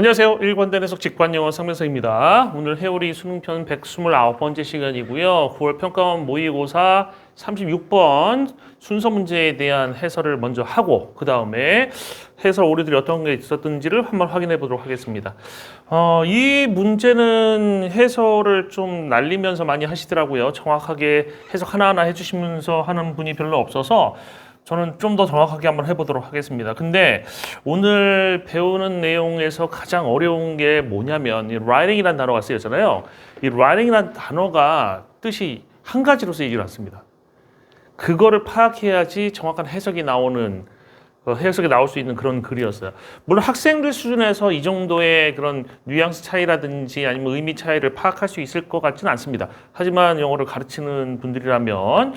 안녕하세요. 일관된 해석 직관영어 상명서입니다. 오늘 해오리 수능편 129번째 시간이고요. 9월 평가원 모의고사 36번 순서 문제에 대한 해설을 먼저 하고 그 다음에 해설 오류들이 어떤 게 있었던지를 한번 확인해 보도록 하겠습니다. 이 문제는 해설을 좀 날리면서 많이 하시더라고요. 정확하게 해석 하나하나 해주시면서 하는 분이 별로 없어서 저는 좀 더 정확하게 한번 해보도록 하겠습니다. 근데 오늘 배우는 내용에서 가장 어려운 게 뭐냐면 이 writing이라는 단어가 쓰였잖아요. 이 writing이라는 단어가 뜻이 한 가지로 쓰이지 않습니다. 그거를 파악해야지 정확한 해석이 나오는 해석이 나올 수 있는 그런 글이었어요. 물론 학생들 수준에서 이 정도의 그런 뉘앙스 차이라든지 아니면 의미 차이를 파악할 수 있을 것 같지는 않습니다. 하지만 영어를 가르치는 분들이라면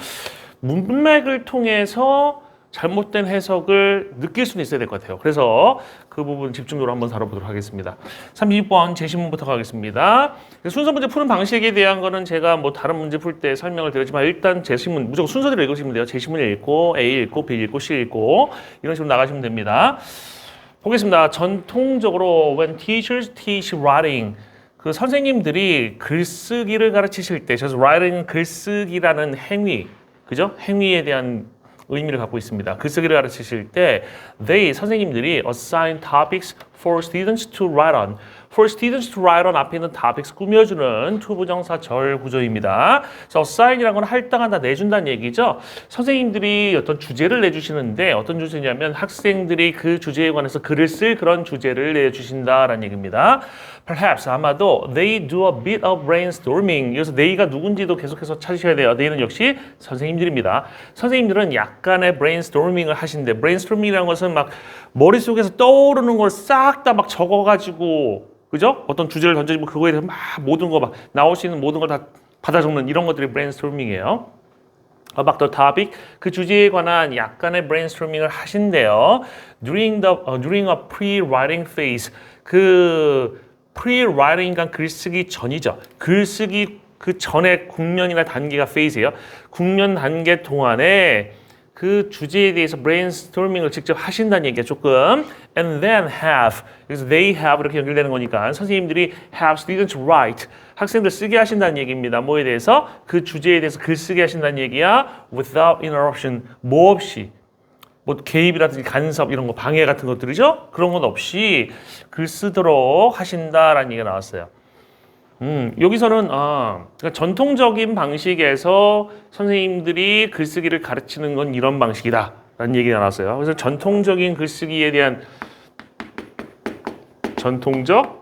문맥을 통해서 잘못된 해석을 느낄 수는 있어야 될 것 같아요. 그래서 그 부분 집중적으로 한번 다뤄보도록 하겠습니다. 32번 제시문부터 가겠습니다. 순서 문제 푸는 방식에 대한 거는 제가 뭐 다른 문제 풀 때 설명을 드렸지만 일단 제시문 무조건 순서대로 읽으시면 돼요. 제시문 읽고 A 읽고 B 읽고 C 읽고 이런 식으로 나가시면 됩니다. 보겠습니다. 전통적으로 when teachers teach writing 그 선생님들이 글쓰기를 가르치실 때 그래서 writing 글쓰기라는 행위 그죠? 행위에 대한 의미를 갖고 있습니다. 글쓰기를 가르치실 때 they 선생님들이 assign topics for students to write on. For students to write on 앞에 있는 topics 꾸며주는 투부정사 절 구조입니다. 그래서 assign이라는 건 할당한다, 내준다는 얘기죠. 선생님들이 어떤 주제를 내주시는데 어떤 주제냐면 학생들이 그 주제에 관해서 글을 쓸 그런 주제를 내주신다라는 얘기입니다. Perhaps 아마도 they do a bit of brainstorming. 여기서 they가 누군지도 계속해서 찾으셔야 돼요. they는 역시 선생님들입니다. 선생님들은 약간의 brainstorming을 하신대. brainstorming이라는 것은 막 머릿속에서 떠오르는 걸 싹 다 막 적어가지고 그죠? 어떤 주제를 던져주면 그거에 대해서 막 모든 거 막 나올 수 있는 모든 걸 다 받아 적는 이런 것들이 brainstorming이에요. About the topic 그 주제에 관한 약간의 brainstorming을 하신대요. During a pre-writing phase 그 pre-writing이란 글쓰기 전이죠. 글쓰기 그 전에 국면이나 단계가 phase예요. 국면 단계 동안에 그 주제에 대해서 brainstorming을 직접 하신다는 얘기가 조금 and then have 그래서 they have 이렇게 연결되는 거니까 선생님들이 have students write 학생들 쓰게 하신다는 얘기입니다. 뭐에 대해서? 그 주제에 대해서 글 쓰게 하신다는 얘기야 without interruption 뭐 없이 뭐 개입이라든지 간섭 이런 거 방해 같은 것들이죠. 그런 것 없이 글 쓰도록 하신다라는 얘기가 나왔어요. 여기서는 그러니까 전통적인 방식에서 선생님들이 글쓰기를 가르치는 건 이런 방식이다라는 얘기가 나왔어요. 그래서 전통적인 글쓰기에 대한 전통적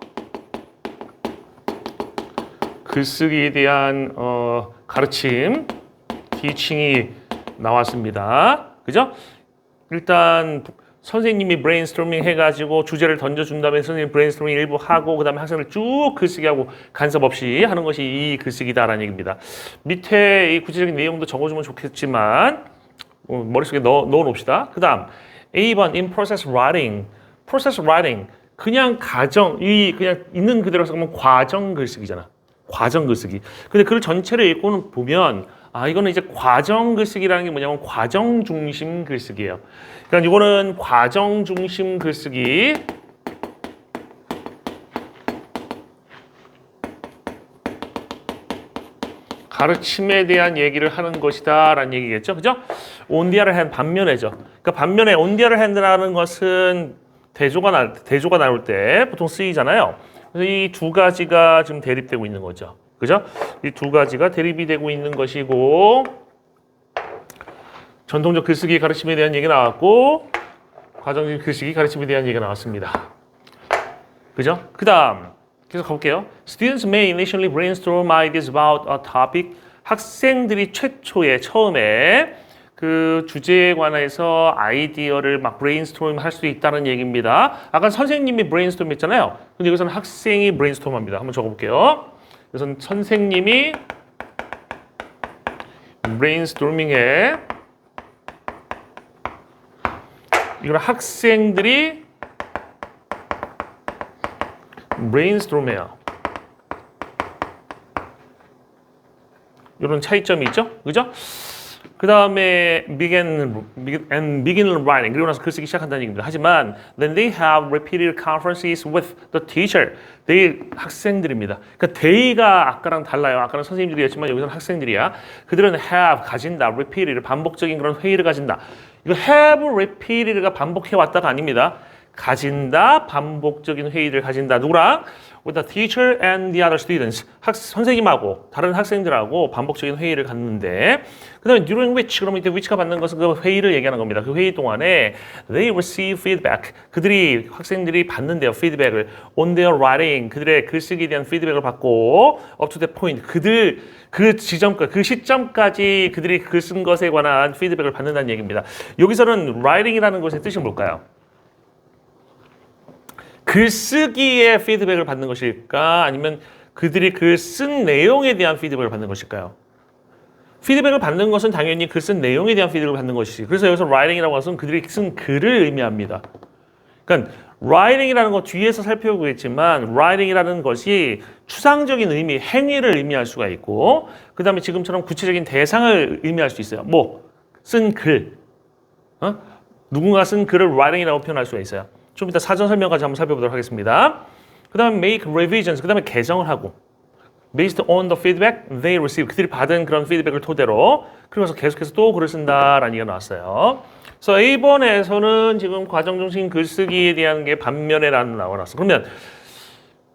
글쓰기에 대한 가르침, 티칭이 나왔습니다. 그죠? 일단 선생님이 브레인스토밍 해가지고 주제를 던져준 다음에 선생님이 브레인스토밍 일부 하고 그 다음에 학생을 쭉 글쓰기 하고 간섭 없이 하는 것이 이 글쓰기다라는 얘기입니다. 밑에 이 구체적인 내용도 적어주면 좋겠지만 머릿속에 넣어놓읍시다. 그 다음 A번 in process writing. process writing 그냥 그냥 있는 그대로 쓰면 과정 글쓰기잖아. 과정 글쓰기. 근데 글 전체를 읽고는 보면 이거는 이제 과정 글쓰기라는 게 뭐냐면 과정 중심 글쓰기예요. 그러니까 이거는 과정 중심 글쓰기. 가르침에 대한 얘기를 하는 것이다라는 얘기겠죠. 그죠? on the other hand 반면에죠. 그러니까 반면에 on the other hand라는 것은 대조가 나올 때 보통 쓰이잖아요. 그래서 이 두 가지가 지금 대립되고 있는 거죠. 그죠? 이 두 가지가 대립이 되고 있는 것이고 전통적 글쓰기 가르침에 대한 얘기가 나왔고 과정적 글쓰기 가르침에 대한 얘기가 나왔습니다. 그죠? 그 다음 계속 가볼게요. Students may initially brainstorm ideas about a topic. 학생들이 처음에 그 주제에 관해서 아이디어를 막 브레인스토밍 할 수 있다는 얘기입니다. 아까 선생님이 브레인스토밍 했잖아요. 근데 여기서는 학생이 브레인스토밍 합니다. 한번 적어볼게요. 여기서는 선생님이 브레인스토밍해. 이걸 학생들이 브레인스토밍해요. 이런 차이점이 있죠? 그죠? 그 다음에 begin writing. 그리고 나서 글쓰기 시작한다는 얘기입니다. 하지만 then they have repeated conferences with the teacher. they 학생들입니다. 그러니까 they가 아까랑 달라요. 아까는 선생님들이었지만 여기서는 학생들이야. 그들은 have 가진다, repeated 반복적인 그런 회의를 가진다. 이거 have repeated가 반복해 왔다가 아닙니다. 가진다, 반복적인 회의를 가진다. 누구랑? With the teacher and the other students. 선생님하고 다른 학생들하고 반복적인 회의를 갖는데 그 다음에 during which, 그러면 이때 which가 받는 것은 그 회의를 얘기하는 겁니다. 그 회의 동안에 they receive feedback. 학생들이 받는데요. feedback을 on their writing. 그들의 글쓰기에 대한 feedback을 받고 up to that point. 그 지점까지, 그 시점까지 그들이 글 쓴 것에 관한 feedback을 받는다는 얘기입니다. 여기서는 writing이라는 것의 뜻이 뭘까요? 글쓰기의 피드백을 받는 것일까? 아니면 그들이 글 쓴 내용에 대한 피드백을 받는 것일까요? 피드백을 받는 것은 당연히 글 쓴 내용에 대한 피드백을 받는 것이지. 그래서 여기서 writing이라고 해서 그들이 쓴 글을 의미합니다. 그러니까 writing이라는 것 뒤에서 살펴보겠지만 writing이라는 것이 추상적인 의미, 행위를 의미할 수가 있고 그 다음에 지금처럼 구체적인 대상을 의미할 수 있어요. 쓴 글. 누군가 쓴 글을 writing이라고 표현할 수가 있어요. 좀 이따 사전 설명까지 한번 살펴보도록 하겠습니다. 그 다음에 make revisions, 그 다음에 개정을 하고 based on the feedback they receive, 그들이 받은 그런 피드백을 토대로 그러면서 계속해서 또 글을 쓴다라는 얘기가 나왔어요. 그래서 A번에서는 지금 과정중심 글쓰기에 대한 게 반면에 나와놨어. 그러면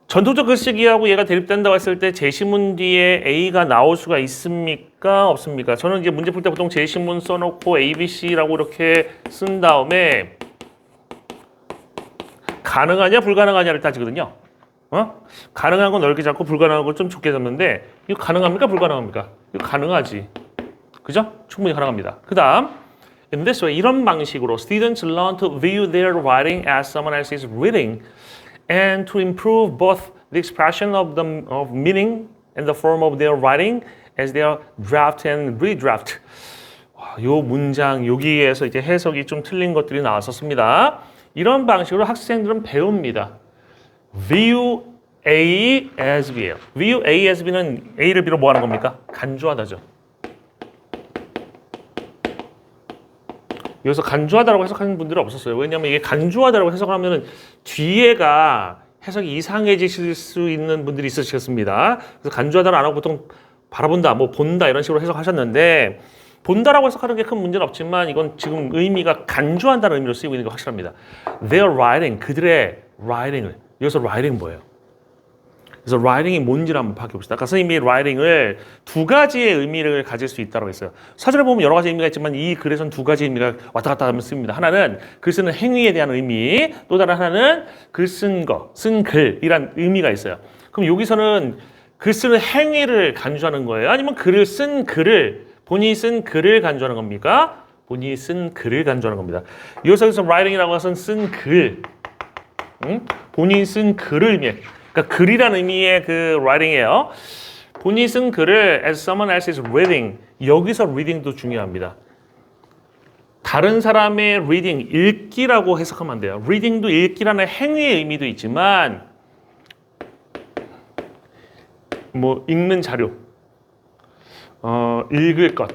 전통적 글쓰기하고 얘가 대립된다고 했을 때 제시문 뒤에 A가 나올 수가 있습니까? 없습니까? 저는 이제 문제 풀 때 보통 제시문 써놓고 A, B, C라고 이렇게 쓴 다음에 가능하냐 불가능하냐를 따지거든요. 가능한 건 넓게 잡고 불가능한 건 좀 좁게 잡는데 이거 가능합니까 불가능합니까? 이거 가능하지. 그죠? 충분히 가능합니다. 그 다음 in this way 이런 방식으로 students learn to view their writing as someone else's reading and to improve both the expression of meaning and the form of their writing as their draft and redraft. 요 문장 여기에서 이제 해석이 좀 틀린 것들이 나왔었습니다. 이런 방식으로 학생들은 배웁니다. View A as B예요. View A as B는 A를 B로 뭐 하는 겁니까? 간주하다죠. 여기서 간주하다라고 해석하는 분들은 없었어요. 왜냐하면 이게 간주하다라고 해석을 하면은 뒤에가 해석이 이상해지실 수 있는 분들이 있으시겠습니다. 그래서 간주하다를 안 하고 보통 바라본다, 본다 이런 식으로 해석하셨는데 본다라고 해석하는 게 큰 문제는 없지만 이건 지금 의미가 간주한다는 의미로 쓰이고 있는 게 확실합니다. Their writing, 그들의 writing을. 여기서 writing 뭐예요? 그래서 writing이 뭔지를 한번 파악해봅시다. 아까 선생님이 writing을 두 가지의 의미를 가질 수 있다고 했어요. 사전에 보면 여러 가지 의미가 있지만 이 글에서는 두 가지 의미가 왔다 갔다 하면 씁니다. 하나는 글 쓰는 행위에 대한 의미, 또 다른 하나는 글 쓴 거, 쓴 글이란 의미가 있어요. 그럼 여기서는 글 쓰는 행위를 간주하는 거예요? 아니면 본인이 쓴 글을 간주하는 겁니까? 본인이 쓴 글을 간주하는 겁니다. 여기서 writing이라고 해서 쓴 글, 본인이 쓴 글을 의미해. 그러니까 글이라는 의미의 그 writing이에요. 본인이 쓴 글을 as someone else's reading. 여기서 reading도 중요합니다. 다른 사람의 reading, 읽기라고 해석하면 안 돼요. reading도 읽기라는 행위의 의미도 있지만 읽는 자료, 읽을 것,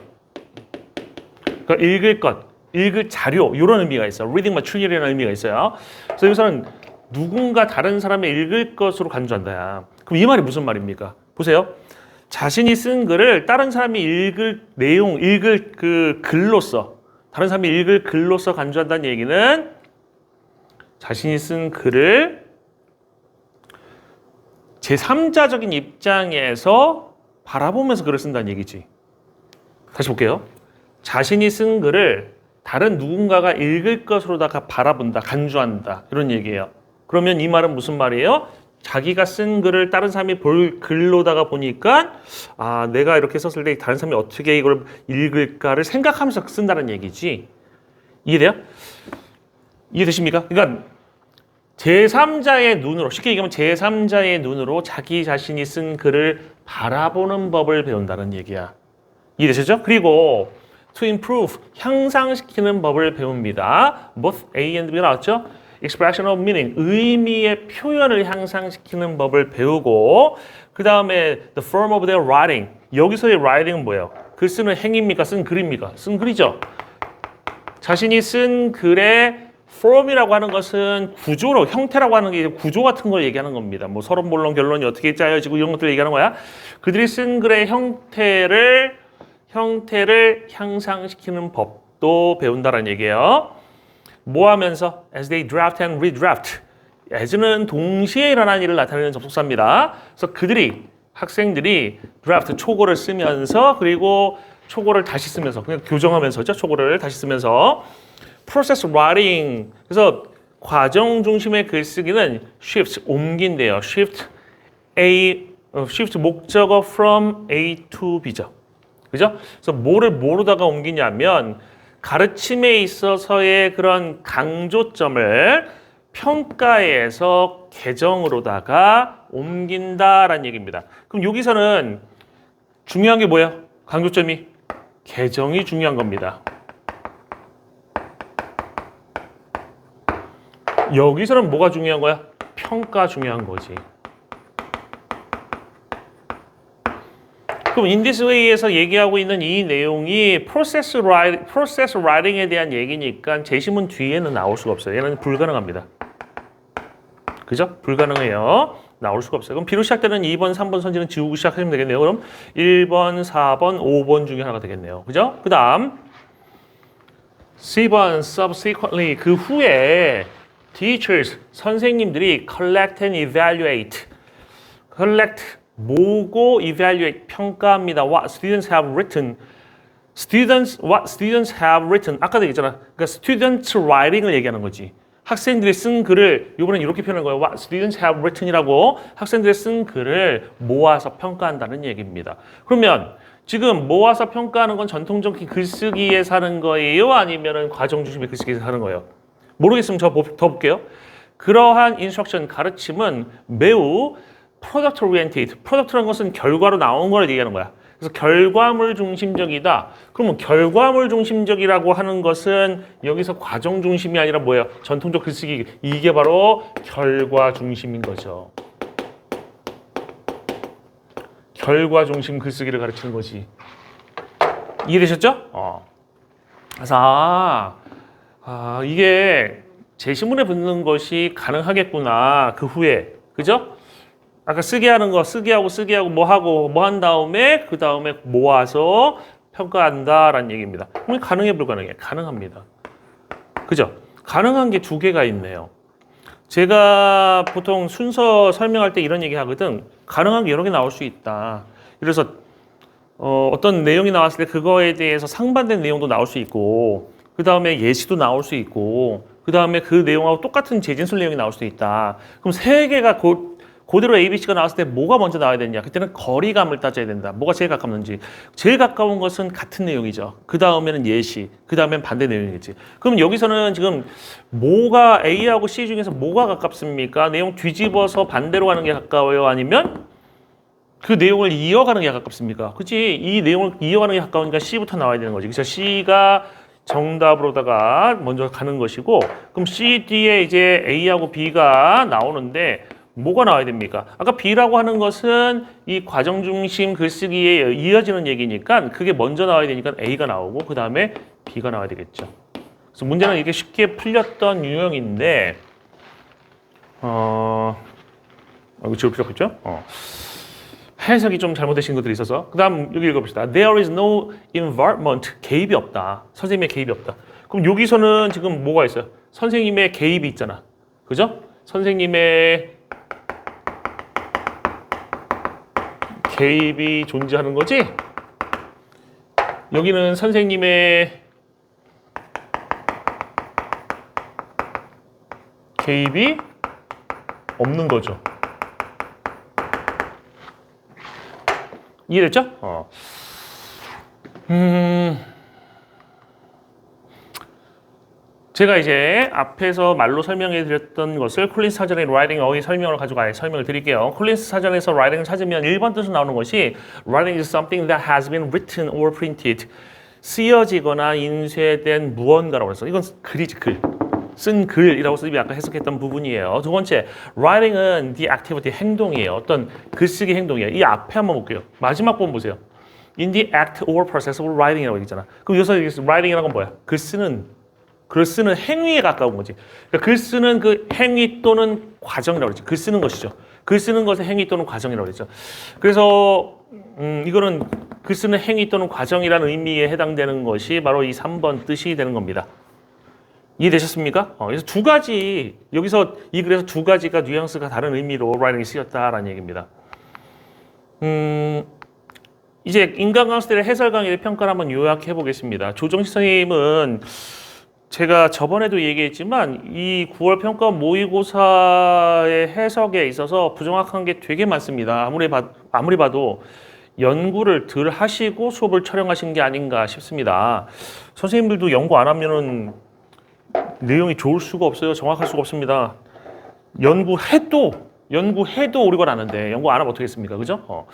그러니까 읽을 자료 이런 의미가 있어요. reading material이라는 의미가 있어요. 그래서 여기서는 누군가 다른 사람의 읽을 것으로 간주한다. 그럼 이 말이 무슨 말입니까? 보세요. 자신이 쓴 글을 다른 사람이 읽을 내용, 읽을 그 글로서, 다른 사람이 읽을 글로서 간주한다는 얘기는 자신이 쓴 글을 제3자적인 입장에서 바라보면서 글을 쓴다는 얘기지. 다시 볼게요. 자신이 쓴 글을 다른 누군가가 읽을 것으로다가 바라본다, 간주한다 이런 얘기예요. 그러면 이 말은 무슨 말이에요? 자기가 쓴 글을 다른 사람이 볼 글로다가 보니까 내가 이렇게 썼을 때 다른 사람이 어떻게 이걸 읽을까를 생각하면서 쓴다는 얘기지. 이해돼요? 이해되십니까? 그러니까 제3자의 눈으로, 쉽게 얘기하면 제3자의 눈으로 자기 자신이 쓴 글을 바라보는 법을 배운다는 얘기야. 이해되시죠? 그리고 to improve, 향상시키는 법을 배웁니다. Both A and B 나왔죠? expression of meaning, 의미의 표현을 향상시키는 법을 배우고 그 다음에 the form of their writing, 여기서의 writing은 뭐예요? 글 쓰는 행위입니까? 쓴 글입니까? 쓴 글이죠. 자신이 쓴 글의 form이라고 하는 것은 구조로, 형태라고 하는 게 구조 같은 걸 얘기하는 겁니다. 뭐 서론, 본론, 결론이 어떻게 짜여지고 이런 것들을 얘기하는 거야. 그들이 쓴 글의 형태를 향상시키는 법도 배운다라는 얘기예요. 뭐 하면서? As they draft and redraft. as는 동시에 일어난 일을 나타내는 접속사입니다. 그래서 학생들이 draft, 초고를 쓰면서 그리고 초고를 다시 쓰면서 그냥 교정하면서죠. 초고를 다시 쓰면서 process writing. 그래서 과정 중심의 글쓰기는 shift, 옮긴대요. shift 목적어 from A to B죠. 그죠? 그래서 뭐를 뭐로다가 옮기냐면 가르침에 있어서의 그런 강조점을 평가에서 개정으로다가 옮긴다라는 얘기입니다. 그럼 여기서는 중요한 게 뭐예요? 강조점이 개정이 중요한 겁니다. 여기서는 뭐가 중요한 거야? 평가 중요한 거지. 그럼 in this way에서 얘기하고 있는 이 내용이 process writing에 대한 얘기니까 제시문 뒤에는 나올 수가 없어요. 얘는 불가능합니다. 그죠? 불가능해요. 나올 수가 없어요. 그럼 B로 시작되는 2번, 3번 선지는 지우고 시작하시면 되겠네요. 그럼 1번, 4번, 5번 중에 하나가 되겠네요. 그죠? 그 다음 C번, subsequently 그 후에 teachers, 선생님들이 collect and evaluate. collect, 모으고 evaluate, 평가합니다. What students have written. what students have written. 아까도 얘기했잖아. 그러니까 students writing을 얘기하는 거지. 학생들이 쓴 글을 이번엔 이렇게 표현한 거예요. What students have written이라고 학생들이 쓴 글을 모아서 평가한다는 얘기입니다. 그러면 지금 모아서 평가하는 건 전통적인 글쓰기에 사는 거예요? 아니면 과정 중심의 글쓰기에서 사는 거예요? 모르겠으면 저 더 볼게요. 그러한 인스트럭션, 가르침은 매우 product oriented. product라는 것은 결과로 나온 걸 얘기하는 거야. 그래서 결과물 중심적이다. 그러면 결과물 중심적이라고 하는 것은 여기서 과정 중심이 아니라 뭐예요? 전통적 글쓰기. 이게 바로 결과 중심인 거죠. 결과 중심 글쓰기를 가르치는 거지. 이해되셨죠? 그래서 이게 제시문에 붙는 것이 가능하겠구나. 그 후에. 그죠? 아까 쓰게 하는 거, 쓰게 하고 뭐 한 다음에 그 다음에 모아서 평가한다라는 얘기입니다. 그럼 가능해 불가능해? 가능합니다. 그죠? 가능한 게 두 개가 있네요. 제가 보통 순서 설명할 때 이런 얘기 하거든. 가능한 게 여러 개 나올 수 있다. 그래서 어떤 내용이 나왔을 때 그거에 대해서 상반된 내용도 나올 수 있고 그 다음에 예시도 나올 수 있고 그 다음에 그 내용하고 똑같은 재진술 내용이 나올 수도 있다. 그럼 세 개가 그대로 ABC가 나왔을 때 뭐가 먼저 나와야 되냐? 그때는 거리감을 따져야 된다. 뭐가 제일 가깝는지. 제일 가까운 것은 같은 내용이죠. 그 다음에는 예시, 그 다음엔 반대 내용이겠지. 그럼 여기서는 지금 뭐가 A하고 C 중에서 뭐가 가깝습니까? 내용 뒤집어서 반대로 가는 게 가까워요? 아니면 그 내용을 이어가는 게 가깝습니까? 그치? 이 내용을 이어가는 게 가까우니까 C부터 나와야 되는 거지. 그래서 C가 정답으로다가 먼저 가는 것이고 그럼 C 뒤에 이제 A하고 B가 나오는데 뭐가 나와야 됩니까? 아까 B라고 하는 것은 이 과정 중심 글쓰기에 이어지는 얘기니까 그게 먼저 나와야 되니까 A가 나오고 그 다음에 B가 나와야 되겠죠. 그래서 문제는 이게 쉽게 풀렸던 유형인데 이거 지울 필요 없겠죠? 해석이 좀 잘못되신 것들이 있어서 그 다음 여기 읽어봅시다. There is no involvement. 개입이 없다. 선생님의 개입이 없다. 그럼 여기서는 지금 뭐가 있어요? 선생님의 개입이 있잖아. 그죠? 선생님의 개입이 존재하는 거지? 여기는 선생님의 개입이 없는 거죠. 이해됐죠? 제가 이제 앞에서 말로 설명해 드렸던 것을 콜린스 사전의 writing 어휘 설명을 가지고 아예 설명을 드릴게요. 콜린스 사전에서 writing을 찾으면 1번 뜻으로 나오는 것이 writing is something that has been written or printed. 쓰여지거나 인쇄된 무언가라고 해서 이건 글이지 글. 쓴 글이라고 쓰기 아까 해석했던 부분이에요. 두 번째, writing은 the activity 행동이에요. 어떤 글쓰기 행동이에요. 이 앞에 한번 볼게요. 마지막 부분 보세요. in the act or process of writing이라고 얘기했잖아. 그럼 여기서 writing이라는 건 뭐야? 글 쓰는 행위에 가까운 거지. 그러니까 글 쓰는 그 행위 또는 과정이라고 그랬지. 글 쓰는 것이죠. 글 쓰는 것의 행위 또는 과정이라고 그랬죠. 그래서 이거는 글 쓰는 행위 또는 과정이라는 의미에 해당되는 것이 바로 이 3번 뜻이 되는 겁니다. 이해되셨습니까? 그래서 두 가지, 여기서 이 글에서 두 가지가 뉘앙스가 다른 의미로 writing이 쓰였다라는 얘기입니다. 이제 인간관계의 해설 강의의 평가를 한번 요약해 보겠습니다. 조정식 선생님은 제가 저번에도 얘기했지만 이 9월 평가 모의고사의 해석에 있어서 부정확한 게 되게 많습니다. 아무리 봐도 연구를 덜 하시고 수업을 촬영하신 게 아닌가 싶습니다. 선생님들도 연구 안 하면은 내용이 좋을 수가 없어요. 정확할 수가 없습니다. 연구해도 오류가 나는데 연구 안 하면 어떻게 했습니까? 그죠?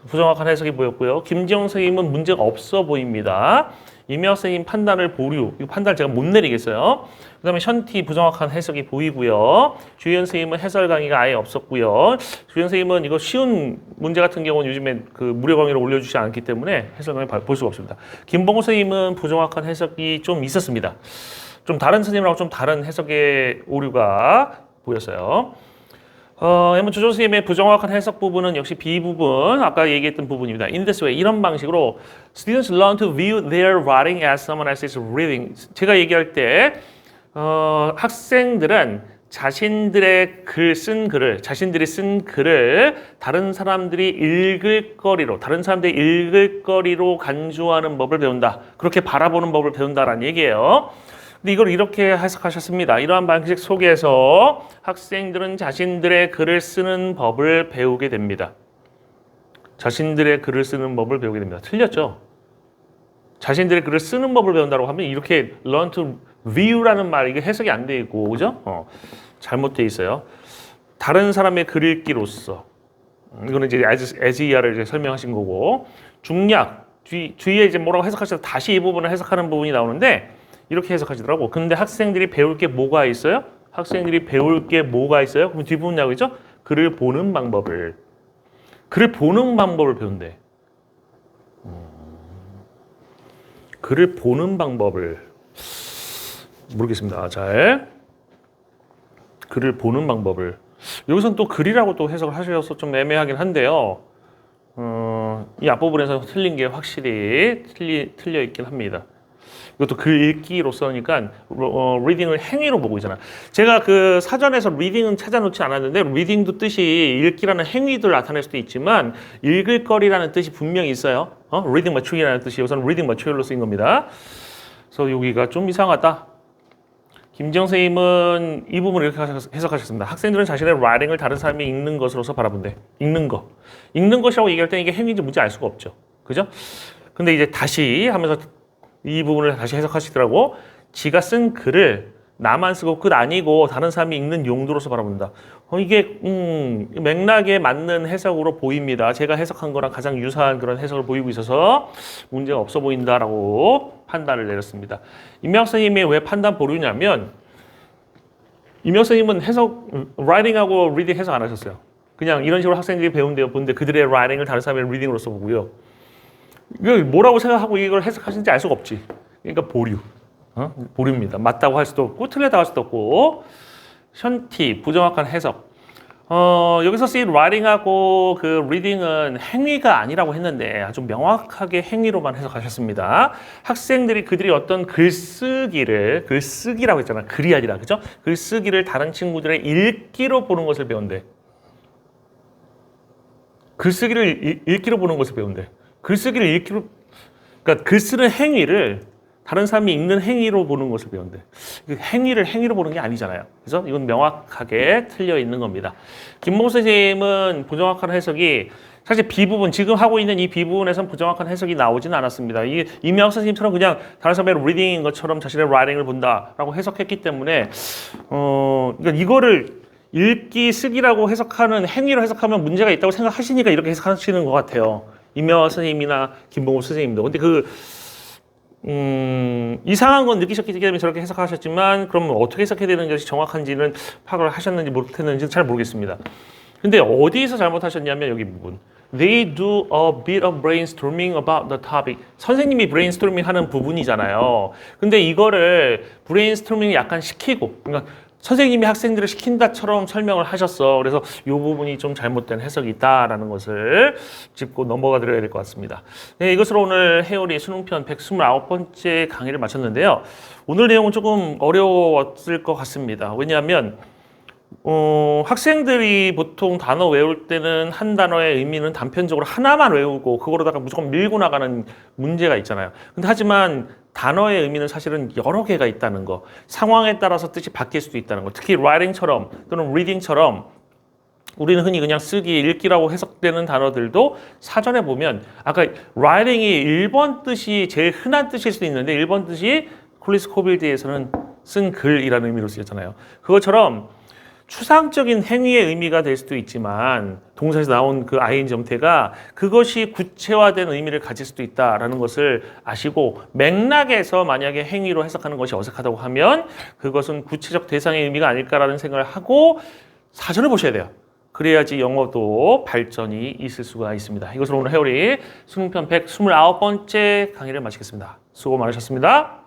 부정확한 해석이 보였고요. 김지영 선생님은 문제가 없어 보입니다. 이명학 선생님 판단을 보류. 이 판단을 제가 못 내리겠어요. 그 다음에 션티 부정확한 해석이 보이고요. 주희연 선생님은 해설 강의가 아예 없었고요. 주희연 선생님은 이거 쉬운 문제 같은 경우는 요즘에 그 무료 강의를 올려주지 않기 때문에 해설 강의 볼 수가 없습니다. 김봉호 선생님은 부정확한 해석이 좀 있었습니다. 좀 다른 선생님하고 좀 다른 해석의 오류가 보였어요. 조정 선생님의 부정확한 해석 부분은 역시 B 부분, 아까 얘기했던 부분입니다. In this way, 이런 방식으로 students learn to view their writing as someone else's reading. 제가 얘기할 때 학생들은 자신들이 쓴 글을 다른 사람들이 읽을 거리로 간주하는 법을 배운다. 그렇게 바라보는 법을 배운다라는 얘기예요. 근데 이걸 이렇게 해석하셨습니다. 이러한 방식 속에서 학생들은 자신들의 글을 쓰는 법을 배우게 됩니다. 자신들의 글을 쓰는 법을 배우게 됩니다. 틀렸죠? 자신들의 글을 쓰는 법을 배운다고 하면 이렇게 learn to view라는 말 이게 해석이 안 돼 있고, 그죠? 잘못돼 있어요. 다른 사람의 글 읽기로서 이거는 이제 as-i를 이제 설명하신 거고, 중략 뒤에 이제 뭐라고 해석하셔서 다시 이 부분을 해석하는 부분이 나오는데. 이렇게 해석하시더라고. 근데 학생들이 배울 게 뭐가 있어요? 그럼 뒷부분 나오겠죠? 글을 보는 방법을 배운대. 글을 보는 방법을 모르겠습니다. 글을 보는 방법을 여기서는 또 글이라고 또 해석을 하셔서 좀 애매하긴 한데요. 이 앞부분에서 틀린 게 확실히 틀려 있긴 합니다. 이것도 글 읽기로서니까 리딩을 행위로 보고 있잖아. 제가 그 사전에서 리딩은 찾아놓지 않았는데 리딩도 뜻이 읽기라는 행위들 나타낼 수도 있지만 읽을 거리라는 뜻이 분명히 있어요. 리딩 맞추기라는 뜻이 여기서는 리딩 맞추기로 쓰인 겁니다. 그래서 여기가 좀 이상하다. 김지영 선생님은 이 부분을 이렇게 해석하셨습니다. 학생들은 자신의 라이팅을 다른 사람이 읽는 것으로서 바라본대. 읽는 것이라고 얘기할 때 이게 행위인지 뭔지 알 수가 없죠. 그죠? 근데 이제 다시 하면서 이 부분을 다시 해석하시더라고. 지가 쓴 글을 나만 쓰고 끝 아니고 다른 사람이 읽는 용도로서 바라본다. 이게 맥락에 맞는 해석으로 보입니다. 제가 해석한 거랑 가장 유사한 그런 해석을 보이고 있어서 문제가 없어 보인다라고 판단을 내렸습니다. 임명학 선생님이 왜 판단 보류냐면 임명학 선생님은 라이팅하고 리딩 해석 안 하셨어요. 그냥 이런 식으로 학생들이 배운대요. 본데 그들의 라이팅을 다른 사람의 리딩으로서 보고요. 이거 뭐라고 생각하고 이걸 해석하시는지 알 수가 없지. 그러니까 보류입니다. 맞다고 할 수도 없고 틀렸다고 할 수도 없고. 션티 부정확한 해석. 여기서 쓰인 writing하고 그 reading은 행위가 아니라고 했는데 아주 명확하게 행위로만 해석하셨습니다. 학생들이 그들이 어떤 글쓰기라고 했잖아. 글이 아니라, 그죠? 글쓰기를 다른 친구들의 읽기로 보는 것을 배운대. 글쓰기를 읽기로 보는 것을 배운대. 그러니까 글 쓰는 행위를 다른 사람이 읽는 행위로 보는 것을 배운대. 행위를 행위로 보는 게 아니잖아요. 그래서 이건 명확하게 틀려 있는 겁니다. 김봉수 선생님은 부정확한 해석이 사실 B부분, 지금 하고 있는 이 B부분에선 부정확한 해석이 나오지는 않았습니다. 이명학 선생님처럼 그냥 다른 사람의 리딩인 것처럼 자신의 라이팅을 본다라고 해석했기 때문에 그러니까 이거를 읽기, 쓰기라고 해석하는 행위로 해석하면 문제가 있다고 생각하시니까 이렇게 해석하시는 것 같아요. 이명학 선생님이나 김봉호 선생님도. 근데 이상한 건 느끼셨기 때문에 저렇게 해석하셨지만 그럼 어떻게 해석해야 되는 것이 정확한지는 파악을 하셨는지 못했는지 잘 모르겠습니다. 근데 어디에서 잘못하셨냐면 여기 부분. They do a bit of brainstorming about the topic. 선생님이 브레인스토밍 하는 부분이잖아요. 근데 이거를 브레인스토밍 약간 시키고, 그러니까 선생님이 학생들을 시킨다처럼 설명을 하셨어. 그래서 이 부분이 좀 잘못된 해석이 있다라는 것을 짚고 넘어가 드려야 될 것 같습니다. 네, 이것으로 오늘 해오리 수능편 129번째 강의를 마쳤는데요. 오늘 내용은 조금 어려웠을 것 같습니다. 왜냐하면 학생들이 보통 단어 외울 때는 한 단어의 의미는 단편적으로 하나만 외우고 그거로다가 무조건 밀고 나가는 문제가 있잖아요. 근데 하지만 단어의 의미는 사실은 여러 개가 있다는 거, 상황에 따라서 뜻이 바뀔 수도 있다는 거, 특히 writing처럼 또는 reading처럼 우리는 흔히 그냥 쓰기, 읽기라고 해석되는 단어들도 사전에 보면 아까 writing이 1번 뜻이 제일 흔한 뜻일 수도 있는데 1번 뜻이 콜리스 코빌드에서는 쓴 글이라는 의미로 쓰였잖아요. 그것처럼 추상적인 행위의 의미가 될 수도 있지만 동사에서 나온 그 ing 형태가 그것이 구체화된 의미를 가질 수도 있다라는 것을 아시고 맥락에서 만약에 행위로 해석하는 것이 어색하다고 하면 그것은 구체적 대상의 의미가 아닐까라는 생각을 하고 사전을 보셔야 돼요. 그래야지 영어도 발전이 있을 수가 있습니다. 이것으로 오늘 해오리 수능편 129번째 강의를 마치겠습니다. 수고 많으셨습니다.